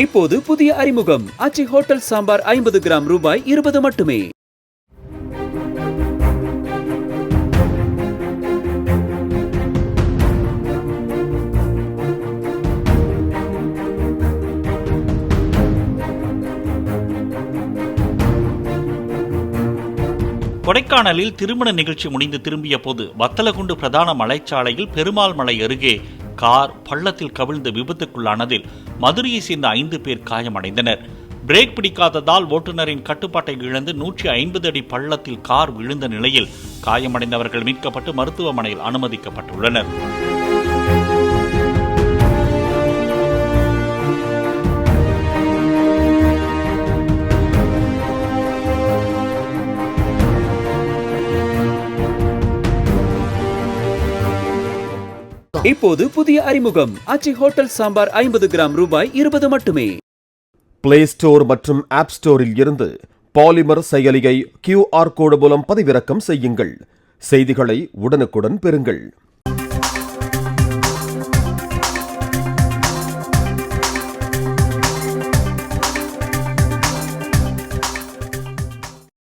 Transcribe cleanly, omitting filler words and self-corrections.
இப்போது புதிய அறிமுகம் ஆச்சி ஹோட்டல் சாம்பார் 50 கிராம் ரூபாய் 20 மட்டுமே. கொடைக்கானலில் திருமண நிகழ்ச்சி முடிந்து திரும்பிய போது வத்தலகுண்டு பிரதான மலைச்சாலையில் பெருமாள் மலை அருகே கார் பள்ளத்தில் கவிழ்ந்து விபத்துக்குள்ளானதில் மதுரையை சேர்ந்த 5 பேர் காயமடைந்தனர். பிரேக் பிடிக்காததால் ஓட்டுநரின் கட்டுப்பாட்டை இழந்து 150 அடி பள்ளத்தில் கார் விழுந்த நிலையில் காயமடைந்தவர்கள் மீட்கப்பட்டு மருத்துவமனையில் அனுமதிக்கப்பட்டுள்ளனர். இப்போது புதிய அறிமுகம் ஆச்சி ஹோட்டல் சாம்பார் 50 கிராம் ரூபாய் 20 மட்டுமே. பிளே ஸ்டோர் மற்றும் ஆப் ஸ்டோரில் இருந்து பாலிமர் செயலியை QR கோடு மூலம் பதிவிறக்கம் செய்யுங்கள். செய்திகளை உடனுக்குடன் பெறுங்கள்.